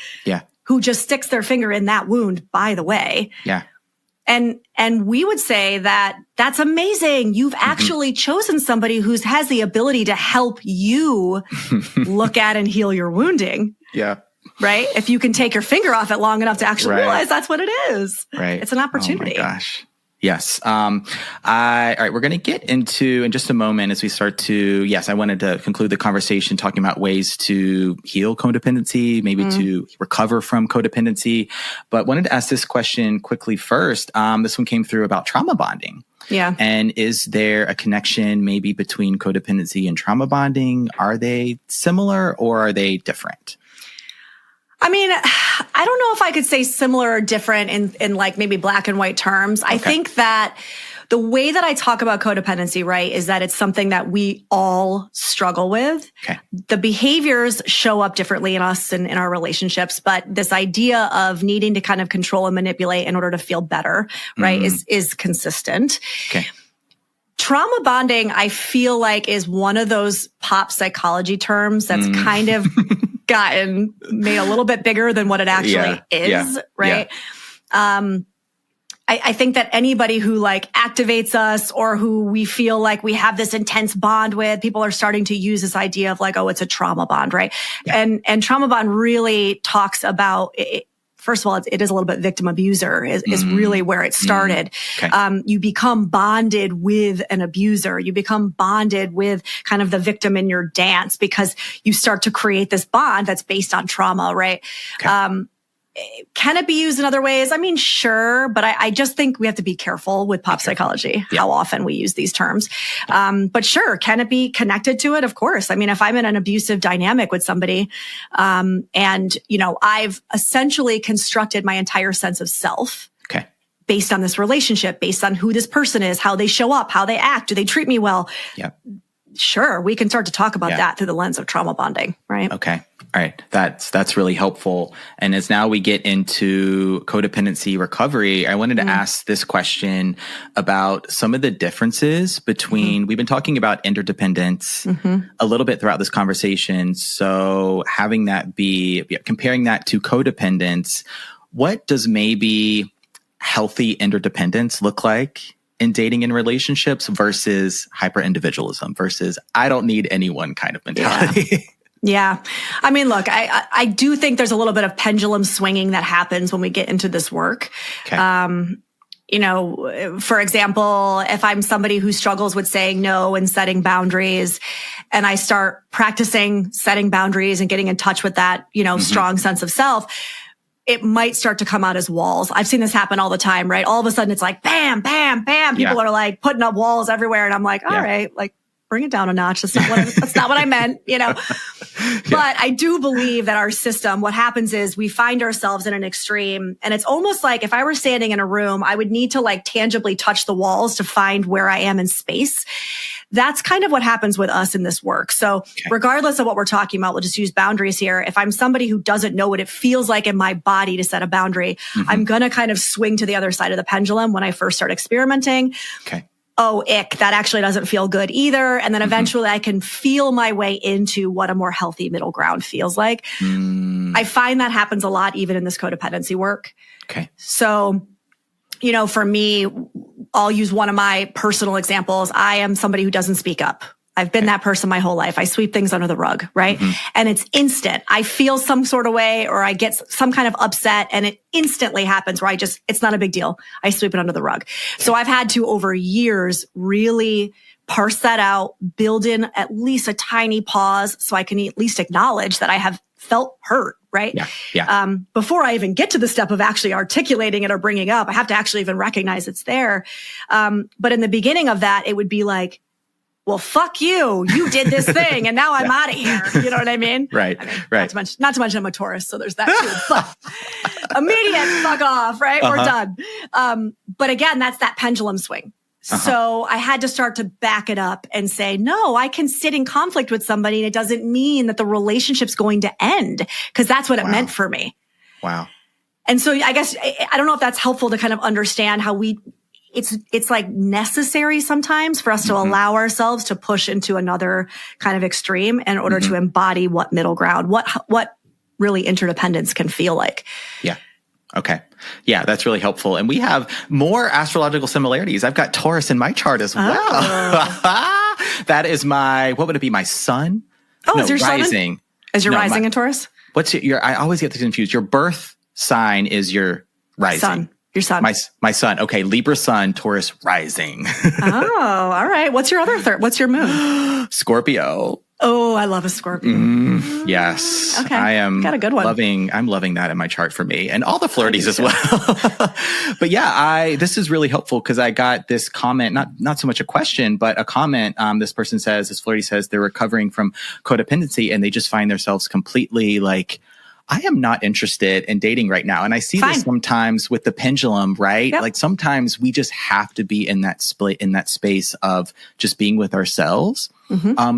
who just sticks their finger in that wound, by the way.
Yeah.
And we would say that that's amazing. You've actually chosen somebody who has the ability to help you look at and heal your wounding.
Yeah.
Right? If you can take your finger off it long enough to actually realize that's what it is.
Right.
It's an opportunity.
Oh my gosh. Yes. All right. We're going to get into in just a moment as we start to, I wanted to conclude the conversation talking about ways to heal codependency, maybe to recover from codependency. But wanted to ask this question quickly first. This one came through about trauma bonding.
Yeah.
And is there a connection maybe between codependency and trauma bonding? Are they similar or are they different?
I mean, I don't know if I could say similar or different in like maybe black and white terms. I think that the way that I talk about codependency, right, is that it's something that we all struggle with.
Okay.
The behaviors show up differently in us and in our relationships, but this idea of needing to kind of control and manipulate in order to feel better, right, is consistent.
Okay.
Trauma bonding, I feel like, is one of those pop psychology terms that's kind of gotten made a little bit bigger than what it actually is, right? Yeah. I think that anybody who like activates us or who we feel like we have this intense bond with, people are starting to use this idea of like, oh, it's a trauma bond, right? Yeah. And trauma bond really talks about it. First of all, it is a little bit victim abuser is really where it started. Okay. You become bonded with an abuser. You become bonded with kind of the victim in your dance because you start to create this bond that's based on trauma, right? Okay. Can it be used in other ways? I mean, sure, but I just think we have to be careful with pop psychology, how often we use these terms. But sure, can it be connected to it? Of course. I mean, if I'm in an abusive dynamic with somebody, and, you know, I've essentially constructed my entire sense of self based on this relationship, based on who this person is, how they show up, how they act, do they treat me well? Yeah. Sure, we can start to talk about that through the lens of trauma bonding, right?
Okay. All right. That's really helpful. And as now we get into codependency recovery, I wanted to ask this question about some of the differences between, we've been talking about interdependence a little bit throughout this conversation. So having that be, comparing that to codependence, what does maybe healthy interdependence look like in dating and relationships versus hyper-individualism versus I don't need anyone kind of mentality?
Yeah. I mean, look, I do think there's a little bit of pendulum swinging that happens when we get into this work. Okay. You know, for example, if I'm somebody who struggles with saying no and setting boundaries, and I start practicing setting boundaries and getting in touch with that, you know, strong sense of self, it might start to come out as walls. I've seen this happen all the time, right? All of a sudden it's like, bam, bam, bam. People are like putting up walls everywhere. And I'm like, all right, like bring it down a notch. That's not what I meant, you know? But I do believe that our system, what happens is we find ourselves in an extreme, and it's almost like if I were standing in a room, I would need to like tangibly touch the walls to find where I am in space. That's kind of what happens with us in this work. So regardless of what we're talking about, we'll just use boundaries here. If I'm somebody who doesn't know what it feels like in my body to set a boundary, I'm going to kind of swing to the other side of the pendulum when I first start experimenting. Okay. Oh, ick, that actually doesn't feel good either. And then eventually I can feel my way into what a more healthy middle ground feels like. I find that happens a lot, even in this codependency work. Okay. So, you know, for me, I'll use one of my personal examples. I am somebody who doesn't speak up. I've been that person my whole life. I sweep things under the rug, right? And it's instant. I feel some sort of way or I get some kind of upset and it instantly happens where it's not a big deal. I sweep it under the rug. So I've had to, over years, really parse that out, build in at least a tiny pause so I can at least acknowledge that I have felt hurt, right? Before I even get to the step of actually articulating it or bringing it up, I have to actually even recognize it's there. But in the beginning of that, it would be like, well, fuck you. You did this thing and now I'm out of here. You know what I mean? Right. Not to mention I'm a Taurus, so there's that too. But immediate fuck off, right? We're done. But again, that's that pendulum swing. So I had to start to back it up and say, no, I can sit in conflict with somebody and it doesn't mean that the relationship's going to end, because that's what it meant for me. Wow. And so I guess, I don't know if that's helpful to kind of understand how it's like necessary sometimes for us to allow ourselves to push into another kind of extreme in order to embody what middle ground, what really interdependence can feel like. Yeah.
Okay. Yeah, that's really helpful. And we have more astrological similarities. I've got Taurus in my chart as well. That is what would it be? My sun?
Oh, is your
rising?
Is your rising in Taurus?
What's I always get confused. Your birth sign is your rising.
Sun. Your sun.
My sun. Okay. Libra sun, Taurus rising.
Oh, all right. What's your other what's your moon?
Scorpio.
Oh, I love a Scorpio.
Yes.
Okay.
I am
got a good one.
I'm loving that in my chart for me and all the flirties as well. But yeah, this is really helpful because I got this comment, not so much a question, but a comment. This flirty says they're recovering from codependency and they just find themselves completely like
I am not interested in dating right now. And I see this sometimes with the pendulum, right?
Yep.
Like sometimes we just have to be in that space of just being with ourselves,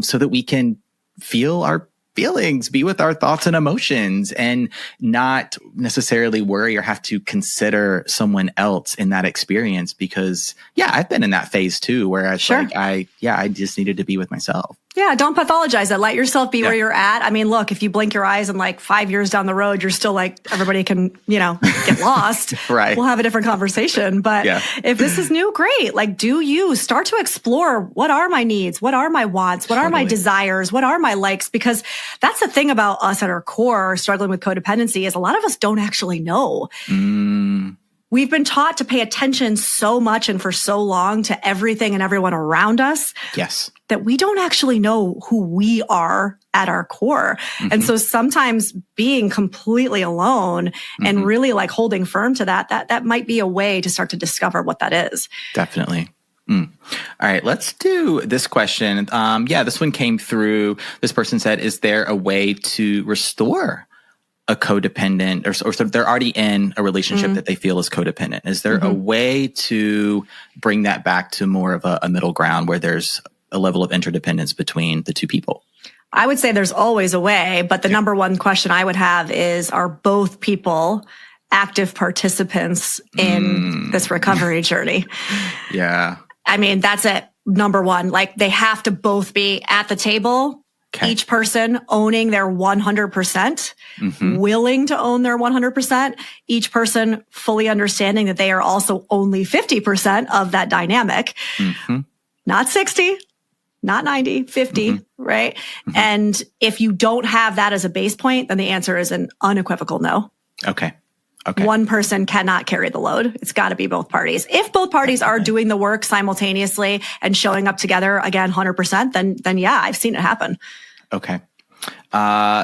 so that we can feel our feelings, be with our thoughts and emotions, and not necessarily worry or have to consider someone else in that experience. Because I've been in that phase too, where it's like, I just needed to be with myself.
Yeah, don't pathologize it. Let yourself be where you're at. I mean, look, if you blink your eyes and like 5 years down the road, you're still like, everybody can, get lost.
Right.
We'll have a different conversation. But if this is new, great. Like, do you start to explore, what are my needs? What are my wants? What are my desires? What are my likes? Because that's the thing about us at our core, struggling with codependency, is a lot of us don't actually know. We've been taught to pay attention so much and for so long to everything and everyone around us.
Yes.
That we don't actually know who we are at our core. And so sometimes being completely alone and really like holding firm to that might be a way to start to discover what that is.
Definitely. All right, let's do this question. This one came through. This person said, is there a way to restore a codependent, or so they're already in a relationship that they feel is codependent? Is there a way to bring that back to more of a middle ground where there's a level of interdependence between the two people?
I would say there's always a way, but the number one question I would have is, are both people active participants in this recovery journey?
Yeah.
I mean, that's it. Number one, like they have to both be at the table. Okay. Each person owning their 100%, willing to own their 100%, each person fully understanding that they are also only 50% of that dynamic, not 60, not 90, 50, right? And if you don't have that as a base point, then the answer is an unequivocal no.
Okay.
One person cannot carry the load. It's got to be both parties. If both parties are doing the work simultaneously and showing up together, again, 100%, then yeah, I've seen it happen.
Okay.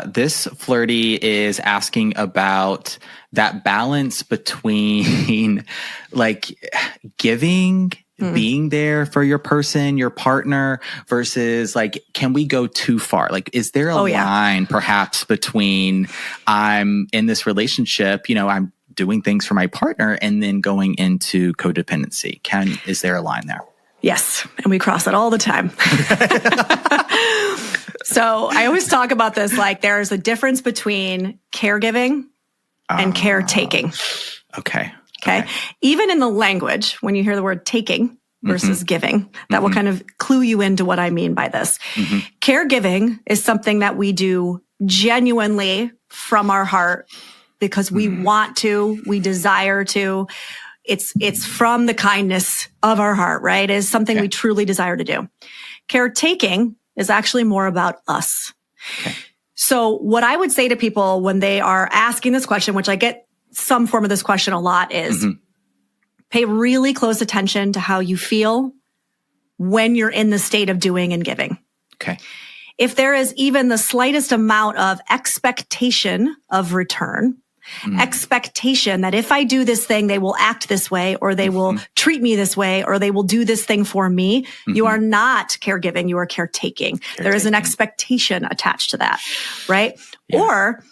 This flirty is asking about that balance between like giving, being there for your person, your partner, versus like, can we go too far? Like, is there a line perhaps between I'm in this relationship, I'm doing things for my partner, and then going into codependency? Is there a line there?
Yes. And we cross it all the time. So I always talk about this, like there's a difference between caregiving and caretaking.
Okay.
Even in the language, when you hear the word taking versus giving, that will kind of clue you into what I mean by this. Caregiving is something that we do genuinely from our heart because we want to, we desire to. It's from the kindness of our heart, right? It is something we truly desire to do. Caretaking is actually more about us. Okay. So what I would say to people when they are asking this question, which I get some form of this question a lot, is pay really close attention to how you feel when you're in the state of doing and giving.
Okay.
If there is even the slightest amount of expectation of return, expectation that if I do this thing, they will act this way, or they will treat me this way, or they will do this thing for me. You are not caregiving, you are caretaking. There is an expectation attached to that, right? Yeah. Or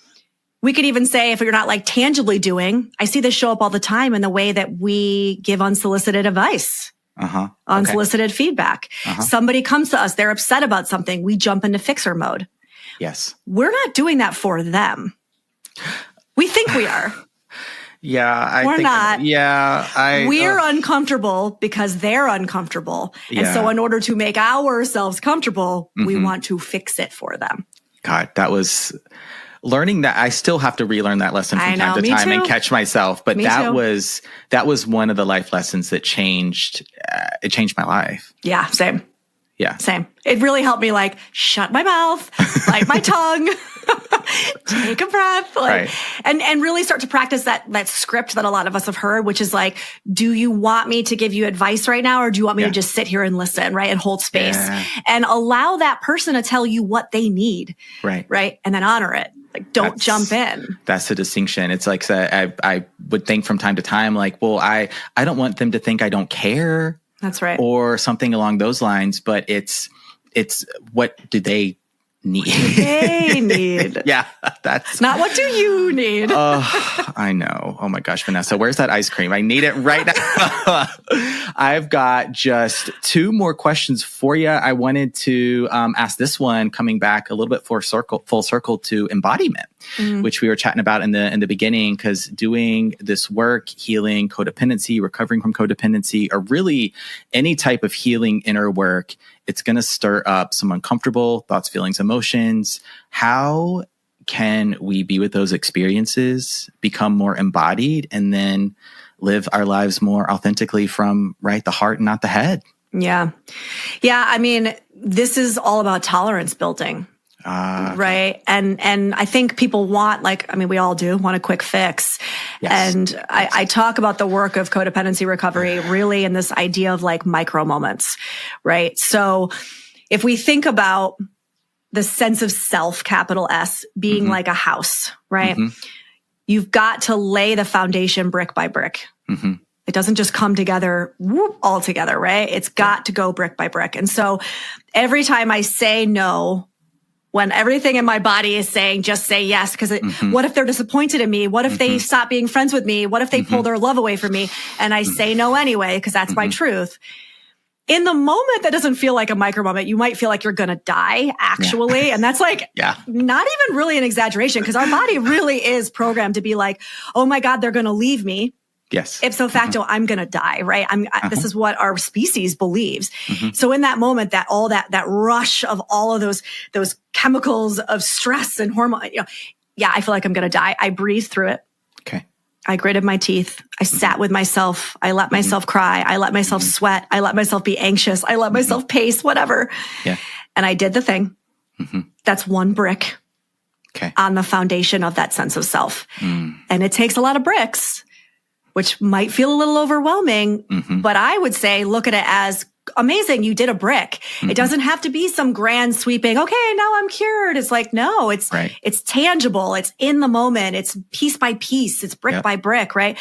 we could even say, if you're not like tangibly doing, I see this show up all the time in the way that we give unsolicited advice. Unsolicited feedback. Somebody comes to us, they're upset about something. We jump into fixer mode.
Yes.
We're not doing that for them. We think we are. We're not. We're uncomfortable because they're uncomfortable. And so in order to make ourselves comfortable, we want to fix it for them.
God, that was learning that. I still have to relearn that lesson from time to time and catch myself. But that was one of the life lessons that changed. It changed my life.
Yeah, same.
Yeah.
Same. It really helped me like shut my mouth, bite my tongue, take a breath, and really start to practice that script that a lot of us have heard, which is like, do you want me to give you advice right now? Or do you want me to just sit here and listen, right? And hold space and allow that person to tell you what they need. Right. And then honor it. Like, don't jump in. That's
the distinction. It's like, I would think from time to time, like, well, I don't want them to think I don't care.
That's right.
Or something along those lines. But it's what do they need.
They need.
Yeah, that's
not what do you need.
I know. Oh my gosh, Vanessa, where's that ice cream? I need it right now. I've got just 2 more questions for you. I wanted to ask this one, coming back a little bit full circle to embodiment, which we were chatting about in the beginning, because doing this work, healing codependency, recovering from codependency, or really any type of healing inner work, it's going to stir up some uncomfortable thoughts, feelings, emotions. How can we be with those experiences, become more embodied, and then live our lives more authentically from the heart and not the head?
Yeah. Yeah. I mean, this is all about tolerance building. Right. And I think people want, we all do want a quick fix. Yes. And I talk about the work of codependency recovery really in this idea of micro moments, right? So if we think about the sense of self, capital S, being like a house, right? You've got to lay the foundation brick by brick. It doesn't just come together all together, right? It's got to go brick by brick. And so every time I say no, when everything in my body is saying, just say yes, because what if they're disappointed in me? What if they stop being friends with me? What if they pull their love away from me? And I say no anyway, because that's my truth. In the moment, that doesn't feel like a micro moment. You might feel like you're going to die, actually. Yeah. And that's not even really an exaggeration, because our body really is programmed to be like, oh my God, they're going to leave me.
Yes.
Ipso facto, I'm going to die, right? This is what our species believes. So in that moment, that rush of all of those chemicals of stress and hormone, I feel like I'm going to die. I breathed through it.
Okay.
I gritted my teeth. I sat with myself. I let myself cry. I let myself sweat. I let myself be anxious. I let myself pace, whatever. Yeah. And I did the thing. That's one brick on the foundation of that sense of self. And it takes a lot of bricks, which might feel a little overwhelming, but I would say, look at it as amazing. You did a brick. It doesn't have to be some grand sweeping, okay, now I'm cured. It's no, it's tangible. It's in the moment. It's piece by piece. It's brick by brick, right?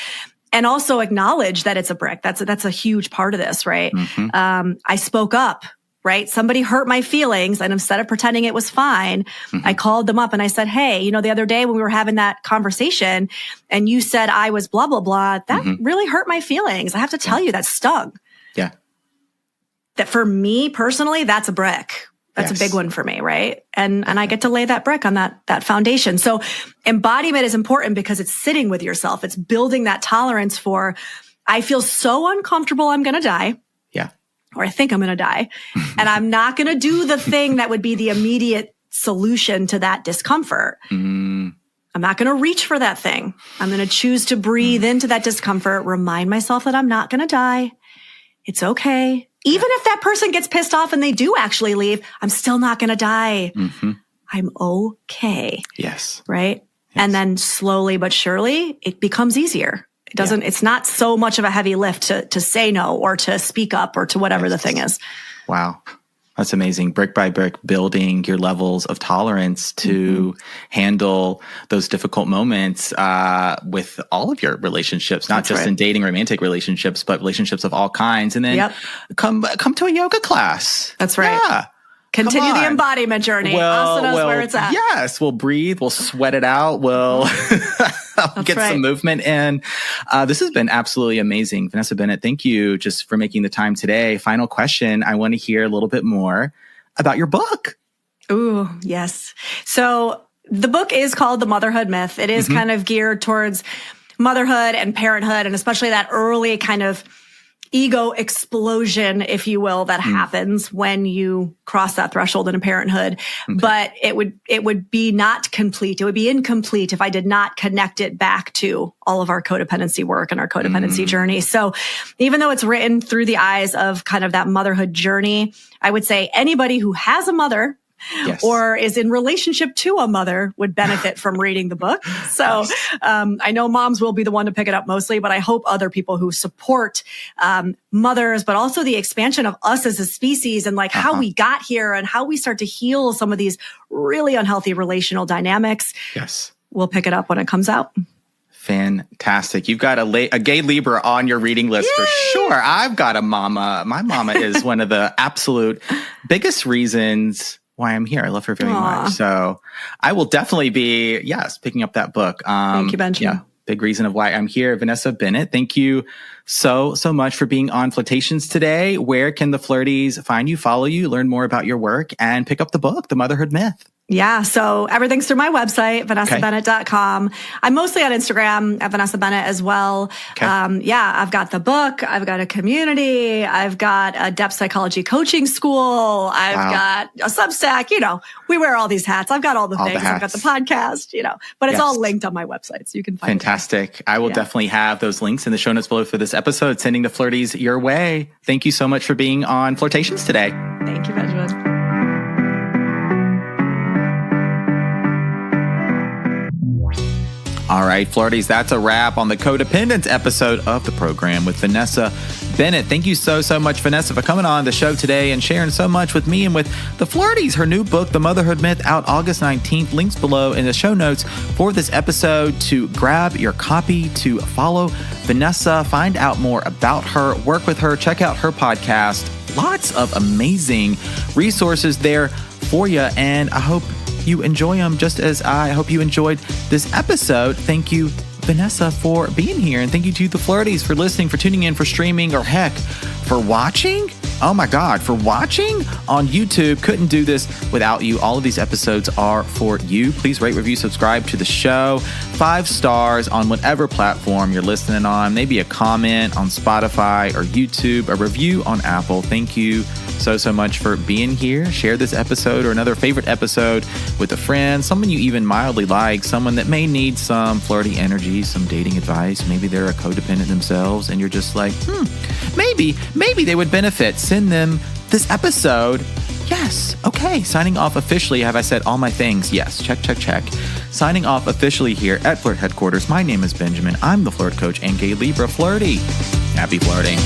And also acknowledge that it's a brick. That's a huge part of this, right? I spoke up. Right? Somebody hurt my feelings, and instead of pretending it was fine, I called them up and I said, hey, the other day when we were having that conversation and you said I was blah, blah, blah, that really hurt my feelings. I have to tell you, that stung.
Yeah.
That for me personally, that's a brick. That's a big one for me, right? And I get to lay that brick on that foundation. So embodiment is important because it's sitting with yourself. It's building that tolerance for, I feel so uncomfortable, I'm going to die. Or I think I'm going to die. And I'm not going to do the thing that would be the immediate solution to that discomfort. I'm not going to reach for that thing. I'm going to choose to breathe into that discomfort, remind myself that I'm not going to die. It's okay. Even if that person gets pissed off and they do actually leave, I'm still not going to die. I'm okay.
Yes.
Right? Yes. And then slowly but surely, it becomes easier. It's not so much of a heavy lift to say no or to speak up or to whatever the thing is.
Wow. That's amazing. Brick by brick, building your levels of tolerance to handle those difficult moments with all of your relationships, not just in dating, romantic relationships, but relationships of all kinds. And then come to a yoga class.
That's right. Yeah. Continue the embodiment journey. Asana's where it's at.
Yes, we'll breathe. We'll sweat it out. We'll get some movement in. This has been absolutely amazing. Vanessa Bennett, thank you just for making the time today. Final question. I want to hear a little bit more about your book.
Ooh, yes. So the book is called The Motherhood Myth. It is kind of geared towards motherhood and parenthood, and especially that early kind of ego explosion, if you will, that happens when you cross that threshold into parenthood. But it would be not complete. It would be incomplete if I did not connect it back to all of our codependency work and our codependency journey. So even though it's written through the eyes of kind of that motherhood journey, I would say anybody who has a mother or is in relationship to a mother would benefit from reading the book. So I know moms will be the one to pick it up mostly, but I hope other people who support mothers, but also the expansion of us as a species and how we got here and how we start to heal some of these really unhealthy relational dynamics.
Yes.
We'll pick it up when it comes out.
Fantastic. You've got a gay Libra on your reading list for sure. I've got a mama. My mama is one of the absolute biggest reasons
why I'm here. I love her very much. So I will definitely be, picking up that book.
Thank you, Benjamin.
Yeah, big reason of why I'm here. Vanessa Bennett, thank you so much for being on Flirtations today. Where can the Flirties find you, follow you, learn more about your work, and pick up the book, The Motherhood Myth?
Yeah. So everything's through my website, vanessabennett.com. I'm mostly on Instagram at Vanessa Bennett as well.
Okay.
I've got the book. I've got a community. I've got a depth psychology coaching school. I've got a Substack. We wear all these hats. I've got all the things. I've got the podcast, but it's all linked on my website. So you can find it.
Fantastic. I will definitely have those links in the show notes below for this episode, sending the Flirties your way. Thank you so much for being on Flirtations today.
Thank you, Benjamin.
All right, Flirties, that's a wrap on the Codependence episode of the program with Vanessa Bennett. Thank you so much, Vanessa, for coming on the show today and sharing so much with me and with the Flirties. Her new book, The Motherhood Myth, out August 19th. Links below in the show notes for this episode to grab your copy, to follow Vanessa, find out more about her, work with her, check out her podcast. Lots of amazing resources there for you, and I hope you enjoy them just as I hope you enjoyed this episode. Thank you, Vanessa, for being here. And thank you to the Flirties for listening, for tuning in, for streaming, or heck, for watching. Oh my God, for watching on YouTube. Couldn't do this without you. All of these episodes are for you. Please rate, review, subscribe to the show. 5 stars on whatever platform you're listening on. Maybe a comment on Spotify or YouTube, a review on Apple. Thank you so much for being here. Share this episode or another favorite episode with a friend, someone you even mildly like, someone that may need some flirty energy, some dating advice. Maybe they're a codependent themselves and you're just like, maybe they would benefit. Send them this episode. Yes. Okay. Signing off officially. Have I said all my things? Yes. Check. Signing off officially here at Flirt Headquarters. My name is Benjamin. I'm the Flirt Coach and Gay Libra Flirty. Happy flirting.